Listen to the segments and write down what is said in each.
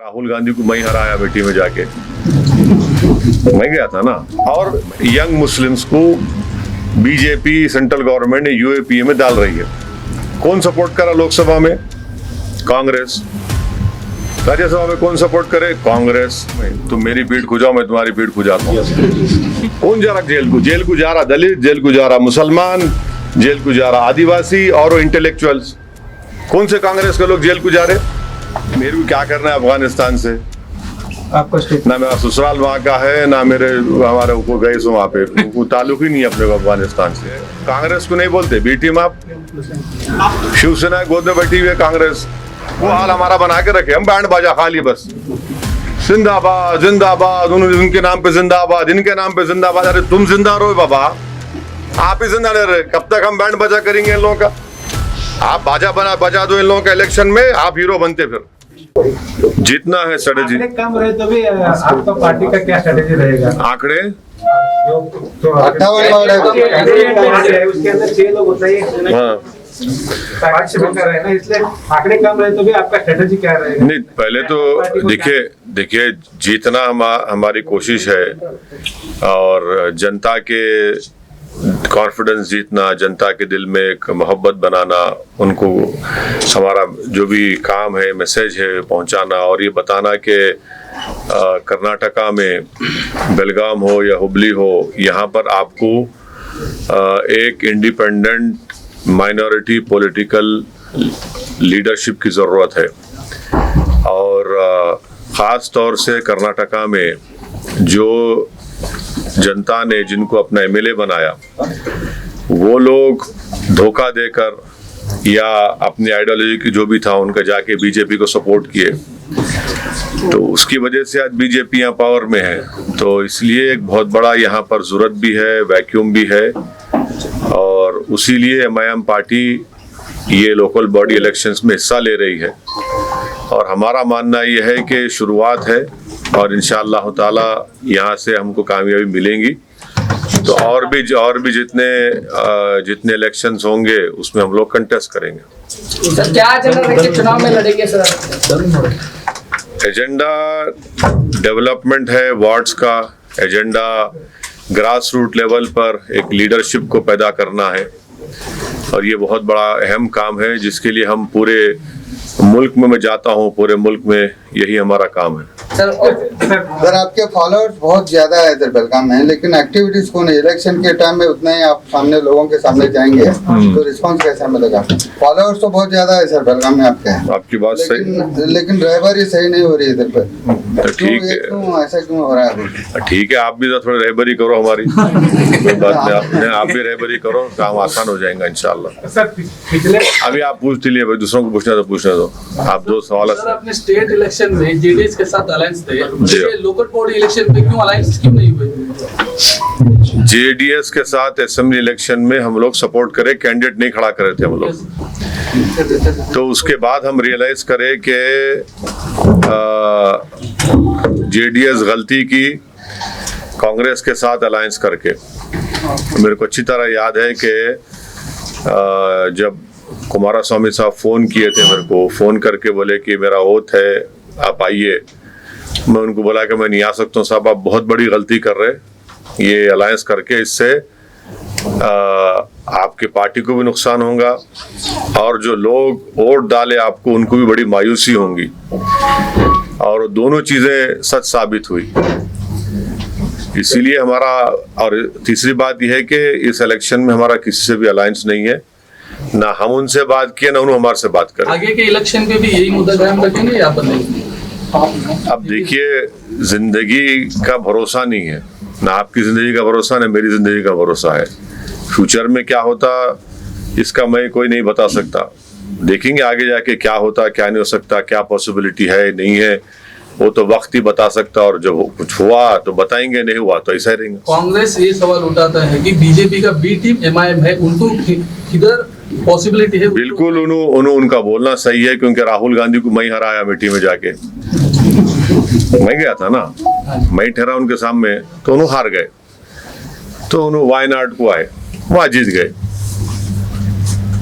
राहुल गांधी को मैं हराया बेटी में जाके, मैं गया था ना। और यंग मुस्लिम्स को बीजेपी सेंट्रल गवर्नमेंट यूएपीए में डाल रही है। कौन सपोर्ट करा लोकसभा में? कांग्रेस। राज्यसभा में कौन सपोर्ट करे? कांग्रेस। तुम मेरी पीठ खुजाओ, मैं तुम्हारी पीठ खुजाता हूँ। कौन जा रहा जेल को? जेल को जा रहा दलित, जेल को जा रहा मुसलमान, जेल को जा रहा आदिवासी और इंटेलेक्चुअल्स। कौन से कांग्रेस के लोग जेल को जा रहे? मेरे को क्या करना है अफगानिस्तान से? आपका स्टेट ना मेरा ससुराल वहाँ का है, ना हमारे को गए सो वहाँ पे, वो ताल्लुक ही नहीं है अपने को अफगानिस्तान से। कांग्रेस को नहीं बोलते बी टीम आप। शिवसेना गोद में बैठी हुई है कांग्रेस, वो हाल हमारा बना के रखे, हम बैंड बाजा खाली बस जिंदाबाद जिंदाबाद, उनके नाम पे जिंदाबाद, इनके नाम पे जिंदाबाद। अरे तुम जिंदा रहो बाबा, आप ही जिंदा नहीं रहे, कब तक हम बैंड बाजा करेंगे इन लोगों का? आप बाजा बजा दो इन लोगों का इलेक्शन में, आप हीरो बनते फिर। जीतना है स्ट्रेटेजी। कम रहे तो भी आपका पार्टी का क्या स्ट्रेटेजी रहेगा? आंकड़े तो 58 उसके अंदर 6 लोग होते हैं। हाँ, इसलिए आंकड़े कम रहे तो भी आपका स्ट्रेटेजी क्या रहेगा? नहीं पहले तो देखिए जीतना हमारी कोशिश है, और जनता के कॉन्फिडेंस जीतना, जनता के दिल में एक मोहब्बत बनाना, उनको हमारा जो भी काम है, मैसेज है पहुंचाना, और ये बताना कि कर्नाटका में बेलगाम हो या हुबली हो, यहाँ पर आपको एक इंडिपेंडेंट माइनॉरिटी पॉलिटिकल लीडरशिप की ज़रूरत है। और ख़ास तौर से कर्नाटका में जो जनता ने जिनको अपना एमएलए बनाया, वो लोग धोखा देकर या अपनी आइडियोलॉजी की जो भी था उनका जाके बीजेपी को सपोर्ट किए, तो उसकी वजह से आज बीजेपी यहाँ पावर में है। तो इसलिए एक बहुत बड़ा यहाँ पर ज़रूरत भी है, वैक्यूम भी है, और उसी लिए एमआईएम पार्टी ये लोकल बॉडी इलेक्शंस में हिस्सा ले रही है। और हमारा मानना ये है कि शुरुआत है, और इंशाअल्लाह ताला यहाँ से हमको कामयाबी मिलेंगी। तो और भी जितने इलेक्शंस होंगे उसमें हम लोग कंटेस्ट करेंगे। सर क्या एजेंडा चुनाव में लड़ेंगे सर? एजेंडा डेवलपमेंट है, वार्ड्स का एजेंडा, ग्रास रूट लेवल पर एक लीडरशिप को पैदा करना है, और ये बहुत बड़ा अहम काम है जिसके लिए हम पूरे मुल्क में मैं जाता हूँ, पूरे मुल्क में यही हमारा काम है। सर आपके फॉलोअर्स बहुत ज्यादा है इधर बेलगाम में, लेकिन एक्टिविटीज को नहीं, इलेक्शन के टाइम में उतना ही आप सामने लोगों के सामने जाएंगे तो रिस्पांस कैसा मिलेगा? फॉलोअर्स तो बहुत ज्यादा है सर बेलगाम में आपके। आपकी बात सही, लेकिन रहबरी सही नहीं हो रही इधर पर। तो ठीक है, ऐसा क्यों हो रहा है? ठीक है, आप भी थोड़ी रहबरी करो हमारी, कोई बात नहीं, आप भी रहबरी करो, काम आसान हो जाएगा इंशाल्लाह। अभी आप पूछ लिए, दूसरों को पूछना तो पूछने दो। आप दो सवाल। सर अपने स्टेट इलेक्शन में जेडीएस के साथ अलायंस थे, लोकल बॉडी इलेक्शन में क्यों अलायंस क्यों नहीं हुए? जेडीएस के साथ असेंबली इलेक्शन में हम लोग सपोर्ट करे, कैंडिडेट नहीं खड़ा करे थे हम लोग। तो उसके बाद हम रियलाइज करे कि जेडीएस गलती की कांग्रेस के साथ अलायंस करके। मेरे को अच्छी तरह याद है कि जब कुमारस्वामी साहब फोन किए थे मेरे को, फोन करके बोले कि मेरा ओथ है आप आइए। मैं उनको बोला कि मैं नहीं आ सकता हूँ साहब, आप बहुत बड़ी गलती कर रहे ये अलायंस करके, इससे आपके पार्टी को भी नुकसान होगा, और जो लोग वोट डाले आपको उनको भी बड़ी मायूसी होगी। और दोनों चीज़ें सच साबित हुई। इसीलिए हमारा, और तीसरी बात यह है कि इस इलेक्शन में हमारा किसी से भी अलायंस नहीं है, ना हम उनसे बात किए ना उन्होंने हमारे से बात करें। आगे के इलेक्शन पे भी यही मुद्दा कायम रखेंगे या बदलेंगे? अब देखिए, जिंदगी का भरोसा नहीं है, ना आपकी जिंदगी का भरोसा ना मेरी जिंदगी का भरोसा है। फ्यूचर में क्या होता इसका मैं कोई नहीं बता सकता। देखेंगे आगे जाके क्या होता, क्या नहीं हो सकता, क्या पॉसिबिलिटी है नहीं है, वो तो वक्त ही बता सकता। और जब कुछ हुआ तो बताएंगे, नहीं हुआ तो ऐसा ही रहेंगे। कांग्रेस ये सवाल उठाता है कि बीजेपी का बी टीम एमआईएम है, उनको किधर पॉसिबिलिटी है? बिल्कुल उनका बोलना सही है, क्योंकि राहुल गांधी को मैं हराया मिट्टी में जाके, मैं गया था ना, मैं ठहरा उनके सामने, तो उन्होंने हार गए, तो उन्होंने वायनाड को आए, वहां जीत गए।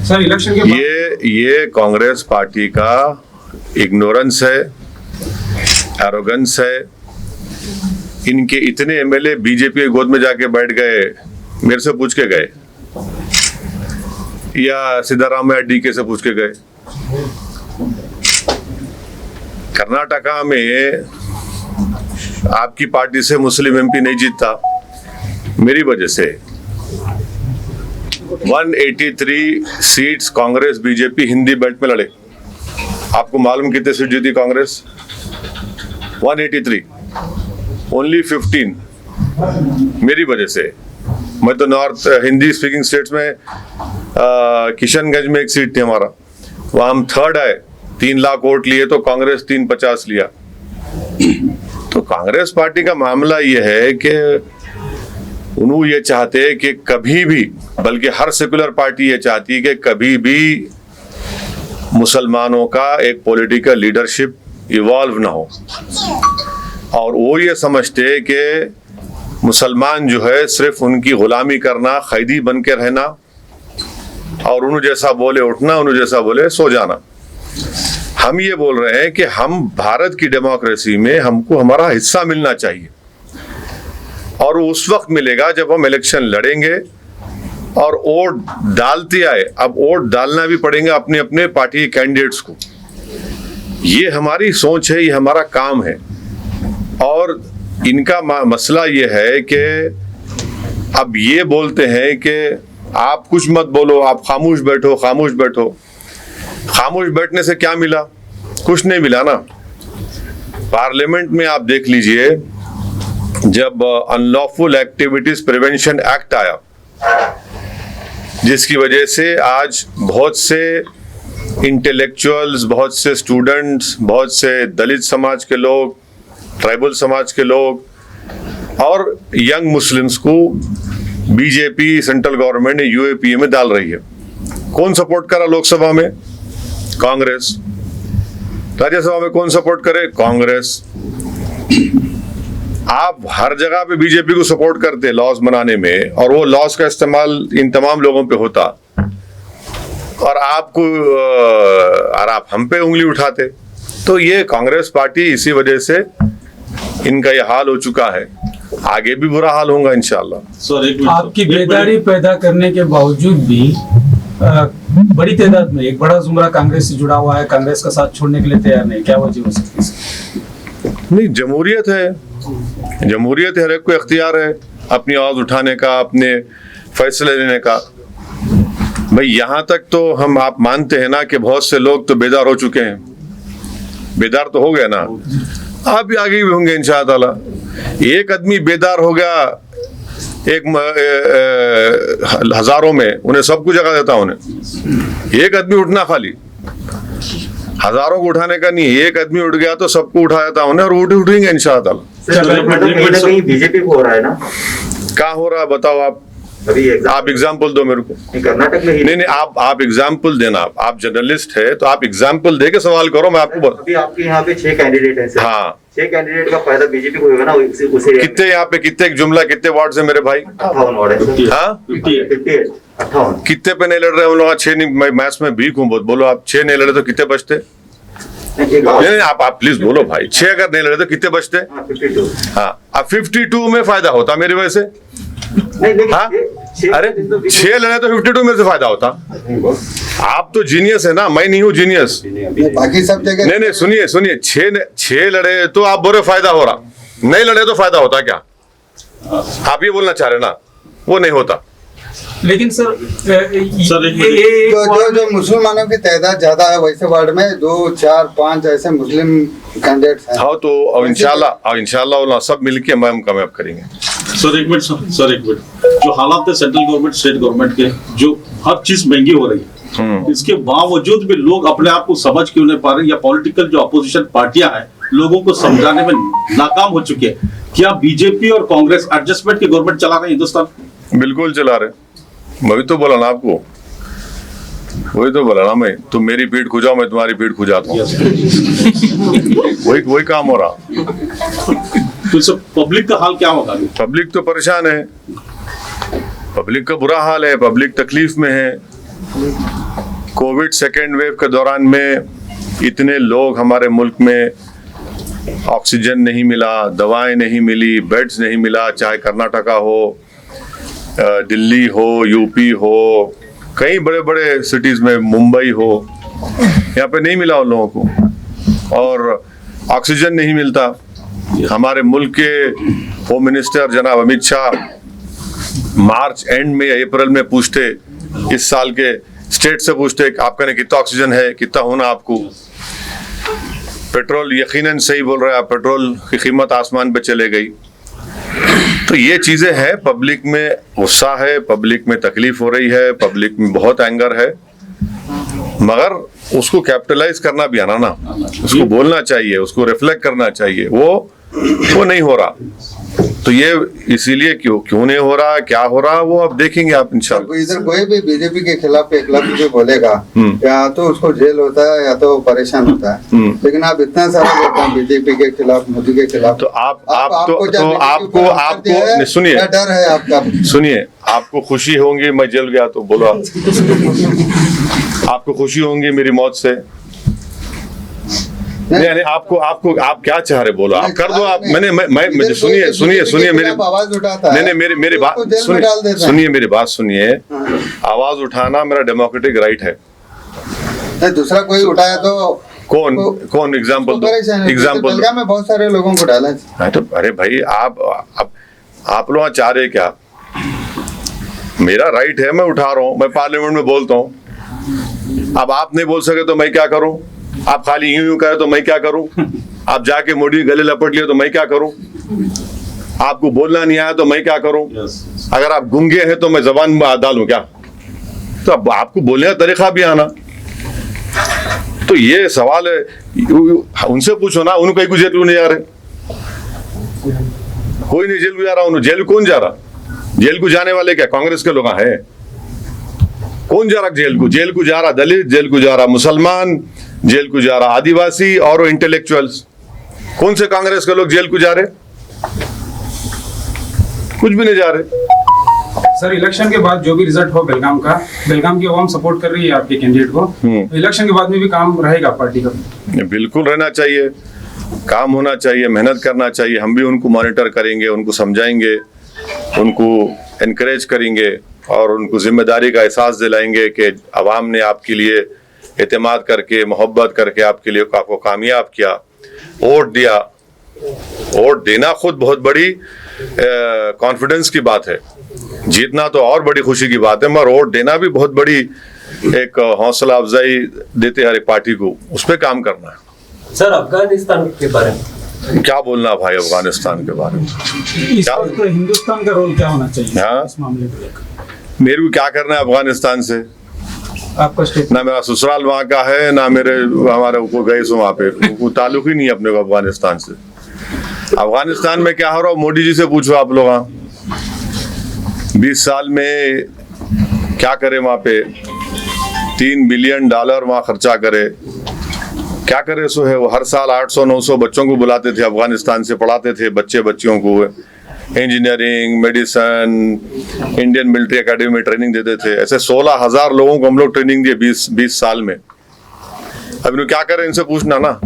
सर इलेक्शन के ये कांग्रेस पार्टी का इग्नोरेंस है, एरोगेंस है। इनके इतने एमएलए बीजेपी की गोद में जाके बैठ गए, मेरे से पूछ के गए या सिद्धारामैया डीके से पूछ के गए। कर्नाटका में आपकी पार्टी से मुस्लिम एमपी नहीं जीतता, मेरी वजह से। 183 seats Congress BJP Hindi belt में लड़े। आपको मालूम कितने सीट जीती कांग्रेस? 183, ओनली 15 मेरी वजह से। मैं तो नॉर्थ हिंदी स्पीकिंग स्टेट्स में किशनगंज में एक सीट थी हमारा, वहां हम थर्ड आए, 3 लाख वोट लिए तो कांग्रेस 350 लिया। तो कांग्रेस पार्टी का मामला यह है कि उन्होंने ये चाहते हैं कि कभी भी, बल्कि हर सेकुलर पार्टी ये चाहती है कि कभी भी मुसलमानों का एक पॉलिटिकल लीडरशिप इवॉल्व ना हो। और वो ये समझते हैं कि मुसलमान जो है सिर्फ उनकी गुलामी करना, कैदी बन के रहना और उन्होंने जैसा बोले उठना, उन्होंने जैसा बोले सो जाना। हम ये बोल रहे हैं कि हम भारत की डेमोक्रेसी में हमको हमारा हिस्सा मिलना चाहिए, और उस वक्त मिलेगा जब हम इलेक्शन लड़ेंगे और वोट डालते आए। अब वोट डालना भी पड़ेगा अपने अपने पार्टी के कैंडिडेट्स को। ये हमारी सोच है, ये हमारा काम है। और इनका मसला ये है कि अब ये बोलते हैं कि आप कुछ मत बोलो, आप खामोश बैठो, खामोश बैठो। खामोश बैठने से क्या मिला? कुछ नहीं मिला ना। पार्लियामेंट में आप देख लीजिए, जब अनलॉफुल एक्टिविटीज प्रिवेंशन एक्ट आया, जिसकी वजह से आज बहुत से इंटेलेक्चुअल्स, बहुत से स्टूडेंट्स, बहुत से दलित समाज के लोग, ट्राइबल समाज के लोग और यंग मुस्लिम्स को बीजेपी सेंट्रल गवर्नमेंट ने यूएपीए में डाल रही है। कौन सपोर्ट करा लोकसभा में? कांग्रेस। राज्यसभा में कौन सपोर्ट करे? कांग्रेस। आप हर जगह पे बीजेपी को सपोर्ट करते लॉज बनाने में, और वो लॉज का इस्तेमाल इन तमाम लोगों पे होता, और आप हम पे उंगली उठाते। तो ये कांग्रेस पार्टी, इसी वजह से इनका ये हाल हो चुका है। आगे भी बुरा हाल होगा इंशाल्लाह। आपकी बेदारी पैदा करने के बावजूद भी बड़ी तादाद में एक बड़ा जुमरा कांग्रेस से जुड़ा हुआ है, कांग्रेस का साथ छोड़ने के लिए तैयार नहीं। क्या वजह हो सकती है? नहीं, जमहूरियत है, जमहूरियत है, हर एक को इख्तियार है अपनी आवाज उठाने का, अपने फैसले लेने का। भाई यहाँ तक तो आप मानते हैं ना कि बहुत से लोग तो बेदार हो चुके हैं। बेदार तो हो गए ना, आप भी आगे भी होंगे इंशाअल्लाह। एक आदमी बेदार हो गया एक हजारों में, उन्हें सबको जगह देता उन्हें। एक आदमी उठना, खाली हजारों को उठाने का नहीं, एक आदमी उठ गया तो सबको उठा देता उन्हें, और उठेंगे इंशाअल्लाह। बीजेपी को हो रहा है ना? कहाँ हो रहा है बताओ आप? आप एग्जाम्पल दो मेरे को। कर्नाटक में ही नहीं, आप एग्जाम्पल देना। आप जर्नलिस्ट है तो आप एग्जाम्पल दे के सवाल करो। मैं आपको अभी आपके यहाँ पे 6 कैंडिडेट हैं सर। हाँ, 6 कैंडिडेट का फायदा बीजेपी को होगा ना उसे। कितने यहाँ पे, कितने जुमला, कितने वार्ड है मेरे भाई? 58 वार्ड है। हाँ, 58 कितने पे नहीं लड़ रहे हम लोग? 6 नहीं, मैं मैथ्स में वीक हूँ बहुत। बोलो आप 6 नहीं लड़े तो कितने बचते? नहीं, आप प्लीज बोलो भाई। 6 अगर नहीं लड़े तो कितने बचते? 52। हाँ, अब 52 में फायदा होता मेरी वजह से। हाँ, अरे 6 लड़े तो 52 में से फायदा होता। आप तो जीनियस है ना, मैं नहीं हूँ जीनियस। बाकी सब जगह नहीं, सुनिए 6 लड़े तो आप बोले फायदा हो रहा, नहीं लड़े तो फायदा होता क्या? आप ये बोलना चाह रहे ना? वो नहीं होता। लेकिन सर जो मुसलमानों की तादाद ज्यादा है, वैसे वार्ड में 2, 4, 5 ऐसे मुस्लिम कैंडिडेट्स हैं। हाँ, तो अब इंशाल्लाह सब मिलके हम कामयाब करेंगे। सर एक मिनट, जो हालात है सेंट्रल गवर्नमेंट, स्टेट गवर्नमेंट के, जो हर चीज महंगी हो रही है, इसके बावजूद भी लोग अपने आप को समझ क्यों नहीं पा रहे, या पॉलिटिकल जो अपोजिशन पार्टियां हैं लोगों को समझाने में नाकाम हो चुके हैं? क्या बीजेपी और कांग्रेस एडजस्टमेंट की गवर्नमेंट चला रहे हैं हिंदुस्तान? बिल्कुल चला रहे। मैं भी तो बोला ना आपको, वही तो बोला ना मैं। तुम मेरी पीठ खुजाओ, मैं तुम्हारी पीठ खुजाता हूँ। वही काम हो रहा। तो सब पब्लिक का हाल क्या होगा? पब्लिक तो परेशान है, पब्लिक का बुरा हाल है, पब्लिक तकलीफ में है। कोविड सेकेंड वेव के दौरान में इतने लोग हमारे मुल्क में ऑक्सीजन नहीं मिला, दवाएं नहीं मिली, बेड्स नहीं मिला, चाहे कर्नाटका हो, दिल्ली हो, यूपी हो, कई बड़े बड़े सिटीज में, मुंबई हो, यहाँ पे नहीं मिला उन लोगों को। और ऑक्सीजन नहीं मिलता। हमारे मुल्क के होम मिनिस्टर जनाब अमित शाह मार्च एंड में, अप्रैल में पूछते, इस साल के स्टेट से पूछते आपका ने कितना ऑक्सीजन है, कितना होना आपको। पेट्रोल, यकीनन सही बोल रहे हैं आप, पेट्रोल की कीमत आसमान पे चले गई। तो ये चीजें हैं, पब्लिक में गुस्सा है, पब्लिक में तकलीफ हो रही है, पब्लिक में बहुत एंगर है, मगर उसको कैपिटलाइज करना भी आना ना, उसको बोलना चाहिए, उसको रिफ्लेक्ट करना चाहिए, वो नहीं हो रहा। तो ये इसीलिए क्यों नहीं हो रहा, क्या हो रहा, वो अब देखेंगे आप इंशाल्लाह। इधर कोई भी बीजेपी के खिलाफ एक लफ्ज भी बोलेगा, या तो उसको जेल होता है या तो परेशान होता है। लेकिन आप इतना सारा बोलते हैं बीजेपी के खिलाफ, मोदी के खिलाफ, तो आपको सुनिए, क्या डर है आपका? सुनिए, आपको खुशी होंगी मैं जेल गया तो, बोलो आप। आपको खुशी होंगी मेरी मौत से? नहीं, आप क्या चाह रहे, बोलो, आप कर दो। आप मैं सुनिए मेरी आवाज उठाता है, नहीं, मेरी बात सुनिए, मेरी बात सुनिए। आवाज उठाना मेरा डेमोक्रेटिक राइट है। नहीं, दूसरा कोई उठाया तो कौन एग्जाम्पल में बहुत सारे लोगों को डाला है। तो अरे भाई, आप लोग चाह रहे क्या? मेरा राइट है, मैं उठा रहा हूँ, मैं पार्लियामेंट में बोलता हूँ। अब आप नहीं बोल सके तो मैं क्या करूं? आप खाली यूं कहे तो मैं क्या करूं? आप जाके मोदी गले लपट लिए तो मैं क्या करूं? आपको बोलना नहीं आया तो मैं क्या करूं? अगर आप गूंगे हैं तो मैं जबान में डालूं क्या? तो अब आपको बोलने का तरीका भी आना। तो ये सवाल है, उनसे पूछो ना, उनको कहीं जेल क्यों नहीं जा रहे? कोई नहीं जेल को जा रहा। जेल कौन जा रहा? जेल को जाने वाले क्या कांग्रेस के लोग हैं? कौन जा रहा जेल को? जेल को जा रहा दलित, जेल को जा रहा मुसलमान, जेल को जा रहा आदिवासी और इंटेलेक्चुअल्स। कौन से कांग्रेस के लोग जेल को जा रहे? कुछ भी नहीं जा रहे। सर, इलेक्शन के बाद जो भी रिजल्ट हो बेलगाम की आवाम सपोर्ट कर रही है आपके कैंडिडेट को, तो इलेक्शन के बाद में भी काम रहेगा पार्टी का? बिल्कुल रहना चाहिए, काम होना चाहिए, मेहनत करना चाहिए। हम भी उनको मॉनिटर करेंगे, उनको समझाएंगे, उनको एनकरेज करेंगे और उनको जिम्मेदारी का एहसास दिलाएंगे कि अवाम ने आपके लिए एतमाद करके, मोहब्बत करके आपको कामयाब किया, वोट दिया। वोट देना खुद बहुत बड़ी कॉन्फिडेंस की बात है, जीतना तो और बड़ी खुशी की बात है, मगर वोट देना भी बहुत बड़ी एक हौसला अफजाई देते हर एक पार्टी को। उस पर काम करना है। सर, अफगानिस्तान के बारे में क्या बोलना भाई? अफगानिस्तान के बारे में इस वक्त हिंदुस्तान का रोल क्या होना चाहिए इस मामले में? मेरे को क्या करना है अफगानिस्तान से? आपका स्टेट ना मेरा ससुराल वहाँ का है, ना हमारे को गए सो वहाँ पे, कोई ताल्लुक ही नहीं है अपने को अफगानिस्तान से। अफगानिस्तान में क्या हो रहा है मोदी जी से पूछो आप लोग। 20 साल में क्या करे वहाँ पे? $3 बिलियन वहाँ खर्चा करे, क्या करे सो है। वो हर साल 800-900 बच्चों को बुलाते थे अफगानिस्तान से, पढ़ाते थे बच्चियों को engineering, medicine, Indian military academy में ट्रेनिंग देते थे। ऐसे 16,000 लोगों को हम लोग ट्रेनिंग दिए 20 साल में। अब इन्हों क्या करें, इनसे पूछना ना,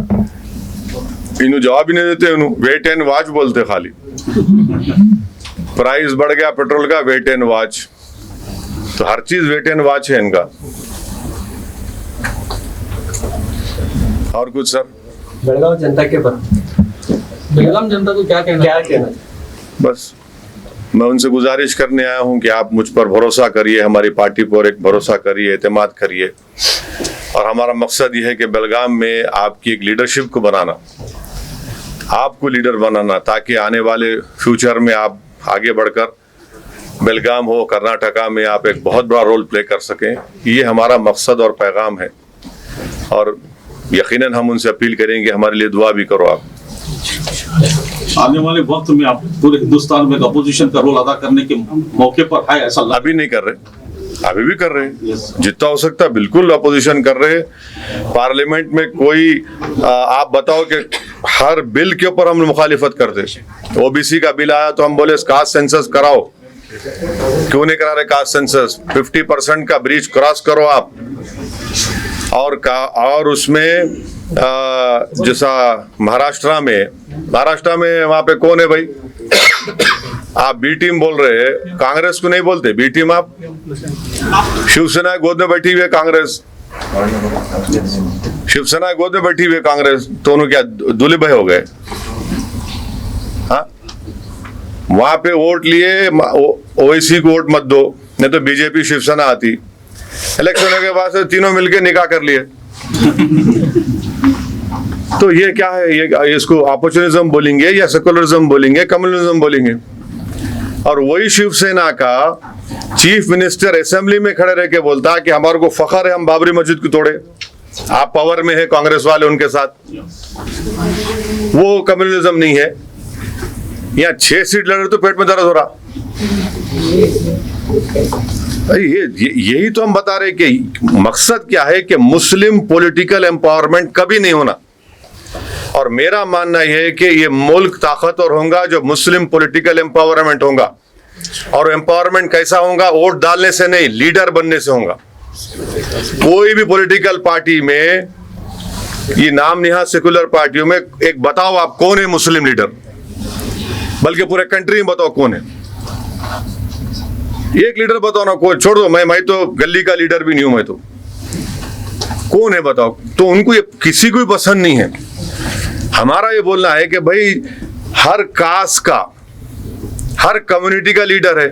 इन्हों जवाब ही नहीं देते। इन्हों वेट एंड वॉच बोलते खाली। प्राइस बढ़ गया पेट्रोल का, वेट एंड वॉच। तो हर चीज वेट एंड वॉच है इनका। और कुछ सर? बेलगाम जनता के पर बेलगाम जनता को क्या कहना? बस मैं उनसे गुजारिश करने आया हूं कि आप मुझ पर भरोसा करिए, हमारी पार्टी पर एक भरोसा करिए, एतमाद करिए। और हमारा मकसद ये है कि बेलगाम में आपकी एक लीडरशिप को बनाना, आपको लीडर बनाना, ताकि आने वाले फ्यूचर में आप आगे बढ़कर बेलगाम हो, कर्नाटका में आप एक बहुत बड़ा रोल प्ले कर सकें। ये हमारा मकसद और पैगाम है। और यकीनन हम उनसे अपील करेंगे, हमारे लिए दुआ भी करो आप। आने वाले वक्त में आप पूरे हिंदुस्तान में अपोजिशन का रोल अदा करने के मौके पर है, ऐसा अभी नहीं कर रहे, अभी भी कर रहे हैं। जितना हो सकता है बिल्कुल अपोजिशन कर रहे हैं। पार्लियामेंट में कोई आप बताओ कि हर बिल के ऊपर हम मुखालिफत करते। ओबीसी का बिल आया तो हम बोले कास्ट सेंसस कराओ, क्यों नहीं करा रहे कास्ट सेंसस? 50% का ब्रीच क्रॉस करो आप। और उसमें जैसा महाराष्ट्र में वहां पे कौन है भाई? आप बी टीम बोल रहे हैं, कांग्रेस को नहीं बोलते बी टीम आप? शिवसेना गोद में बैठी हुई है कांग्रेस, शिवसेना गोद में बैठी हुई है कांग्रेस, दोनों क्या दूल्हे भाई हो गए? हाँ, वहां पे वोट लिए, ओवैसी को वोट मत दो, नहीं तो बीजेपी शिवसेना आती। इलेक्शन होने के बाद से तीनों मिलके निकाह कर लिए। तो ये क्या है? ये इसको अपॉर्चुनिज्म बोलेंगे या सेकुलरिज्म बोलेंगे, कम्युनिज्म बोलेंगे? और वही शिवसेना का चीफ मिनिस्टर असेंबली में खड़े रह के बोलता है कि हमारे को फखर है हम बाबरी मस्जिद को तोड़े। आप पावर में है, कांग्रेस वाले उनके साथ, वो कम्युनिज्म नहीं है। यहाँ 6 सीट लड़ रहे तो पेट में दर्द हो रहा। यही तो हम बता रहे कि मकसद क्या है कि मुस्लिम पॉलिटिकल एम्पावरमेंट कभी नहीं होना। और मेरा मानना यह है कि ये मुल्क ताकतवर होगा जो मुस्लिम पॉलिटिकल एम्पावरमेंट होगा। और एम्पावरमेंट कैसा होगा? वोट डालने से नहीं, लीडर बनने से होगा। कोई भी पॉलिटिकल पार्टी में, ये नाम निहाद सेकुलर पार्टियों में, एक बताओ आप कौन है मुस्लिम लीडर? बल्कि पूरे कंट्री में बताओ कौन है? एक लीडर बताओ ना, कोई छोड़ दो, मैं तो गली का लीडर भी नहीं हूं, मैं तो कौन है बताओ? तो उनको ये किसी को भी पसंद नहीं है। हमारा ये बोलना है कि भाई हर कास्ट का, हर कम्युनिटी का लीडर है।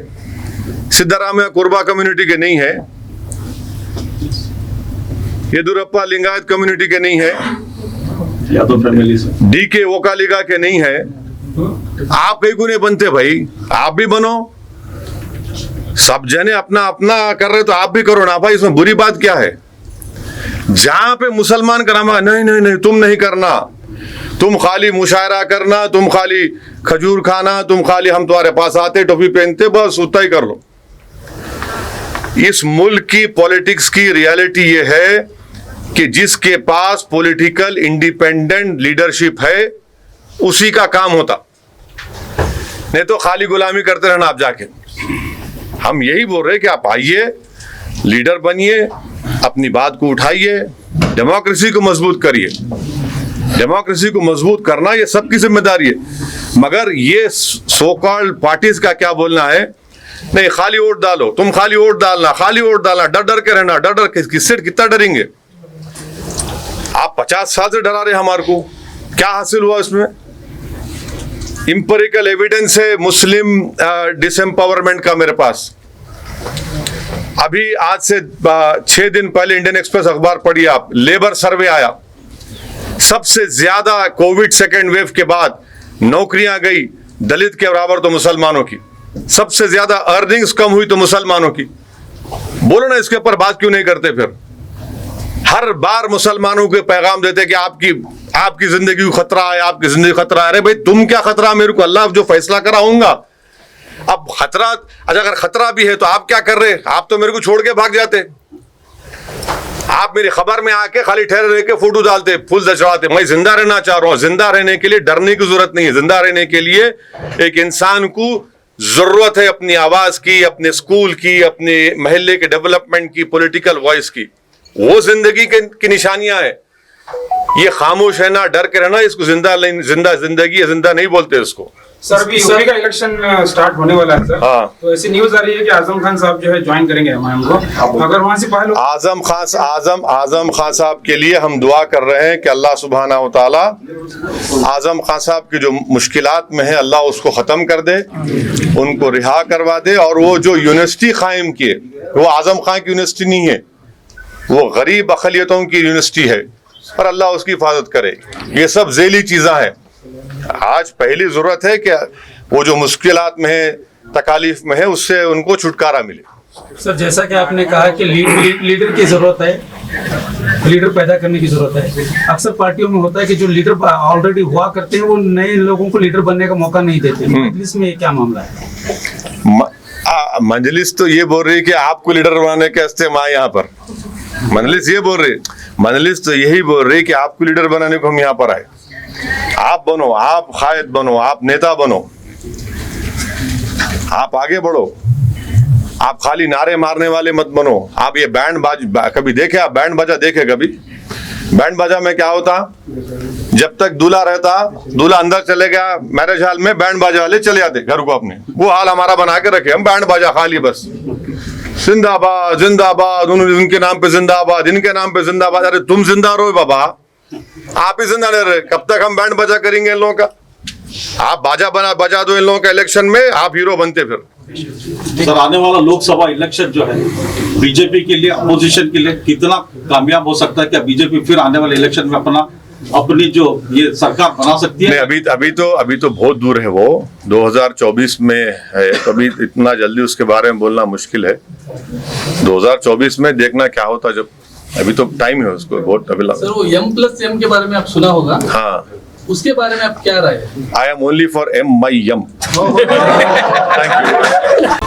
सिद्धरामैया कुर्बा कम्युनिटी के नहीं है, येदुरप्पा लिंगायत कम्युनिटी के नहीं है, यादव फैमिली से, डीके वोकालिगा के नहीं है। आप कहीं को नहीं बनते भाई, आप भी बनो। सब जने अपना अपना कर रहे तो आप भी करो ना भाई, इसमें बुरी बात क्या है? जहां पे मुसलमान करामा, नहीं नहीं नहीं तुम नहीं करना, तुम खाली मुशायरा करना, तुम खाली खजूर खाना, तुम खाली हम तुम्हारे पास आते टोपी पहनते, बस उतना ही कर लो। इस मुल्क की पॉलिटिक्स की रियलिटी ये है कि जिसके पास पॉलिटिकल इंडिपेंडेंट लीडरशिप है उसी का काम होता, नहीं तो खाली गुलामी करते रहना आप जाके। हम यही बोल रहे कि आप आइए, लीडर बनिए, अपनी बात को उठाइए, डेमोक्रेसी को मजबूत करिए। डेमोक्रेसी को मजबूत करना ये सबकी जिम्मेदारी है। मगर ये सो कॉल्ड पार्टीज का क्या बोलना है? नहीं खाली वोट डालो, तुम खाली वोट डालना, खाली वोट डालना, डर डर के रहना। डर डर किससे कितना डरेंगे? आप 50 साल से डरा रहे हमारे को, क्या हासिल हुआ इसमें? इंपेरिकल एविडेंस है मुस्लिम डिसएम्पावरमेंट का मेरे पास। अभी आज से 6 दिन पहले इंडियन एक्सप्रेस अखबार पढ़िए आप, लेबर सर्वे आया, सबसे ज्यादा कोविड सेकेंड वेव के बाद नौकरियां गई दलित के बराबर तो मुसलमानों की, सबसे ज्यादा अर्निंग्स कम हुई तो मुसलमानों की। बोलो ना, इसके ऊपर बात क्यों नहीं करते? फिर हर बार मुसलमानों के पैगाम देते कि आपकी जिंदगी को खतरा है, आपकी जिंदगी खतरा है। अरे भाई तुम क्या खतरा? मेरे को अल्लाह जो फैसला करा होगा। अब खतरा, अच्छा अगर खतरा भी है तो आप क्या कर रहे? आप तो मेरे को छोड़ के भाग जाते। आप मेरी खबर में आके खाली ठहरे रह के फोटो डालते, फूल चढ़ाते। मैं जिंदा रहना चाह रहा हूं। जिंदा रहने के लिए डरने की जरूरत नहीं है। जिंदा रहने के लिए एक इंसान को जरूरत है अपनी आवाज की, अपने स्कूल की, अपने महल्ले के डेवलपमेंट की, पॉलिटिकल वॉइस की। वो जिंदगी की निशानियां है। ये खामोश है ना, डर के रहना, इसको जिंदा जिंदगी है, जिंदा नहीं बोलते इसको। सर अभी यूपी का इलेक्शन स्टार्ट होने वाला है सर। हाँ। तो ऐसी न्यूज आ रही है कि आजम खान साहब जो है ज्वाइन करेंगे एमआईएम को। अगर वहां से पहले आजम खान साहब के लिए हम दुआ कर रहे हैं कि अल्लाह सुब्हाना व तआला आजम खान साहब की जो मुश्किलात में है अल्लाह उसको खत्म कर दे, उनको रिहा करवा दे। और वो जो यूनिवर्सिटी कायम किए, वो आजम खान की यूनिवर्सिटी नहीं है, वो गरीब अकलियतों की यूनिवर्सिटी है, और अल्लाह उसकी हिफाजत करे। ये सब ज़ेली चीज़ें हैं। आज पहली जरूरत है कि वो जो मुश्किलात में है, तकालीफ में है, उससे उनको छुटकारा मिले। सर जैसा कि आपने कहा कि लीडर की जरूरत है, लीडर पैदा करने की जरूरत है। अक्सर पार्टियों में होता है कि जो लीडर ऑलरेडी हुआ करते हैं वो नए लोगों को लीडर बनने का मौका नहीं देते। मजलिस में ये क्या मामला है? मजलिस तो ये बोल रही है कि आपको लीडर बनाने के वास्ते हम आए यहाँ पर। मजलिस ये बोल रही, मजलिस तो यही बोल रही कि आपको लीडर बनाने को हम यहाँ पर आए। आप बनो, आप कायद बनो, आप नेता बनो, आप आगे बढ़ो। आप खाली नारे मारने वाले मत बनो। आप ये बैंड बाजा कभी देखे? आप बैंड बाजा देखे कभी? बैंड बाजा में क्या होता, जब तक दूल्हा रहता, दूल्हा अंदर चले गया मैरिज हॉल में, बैंड बाजा वाले चले जाते घर को अपने। वो हाल हमारा बना के रखे, हम बैंड बाजा खाली बस जिंदाबाद जिंदाबाद, उनके नाम पे जिंदाबाद, इनके नाम पे जिंदाबाद। अरे तुम जिंदा रहो बाबा, आप ही जिंदा नहीं रहे, कब तक हम बैंड बाजा करेंगे इन लोगों का? आप बाजा बजा दो इन लोगों का इलेक्शन में, आप हीरो बनते फिर। सर आने वाला लोकसभा इलेक्शन जो है बीजेपी के लिए, अपोजिशन के लिए कितना कामयाब हो सकता है? क्या बीजेपी फिर आने वाले इलेक्शन में अपनी जो ये सरकार बना सकती है? नहीं, अभी तो बहुत दूर है, वो 2024 में है, तो अभी इतना जल्दी उसके बारे में बोलना मुश्किल है। 2024 में देखना क्या होता, जब अभी तो टाइम है उसको बहुत। अभी सर वो M+M के बारे में आप सुना होगा, हाँ, उसके बारे में आप क्या राय है? I am only for M my yum। Thank you.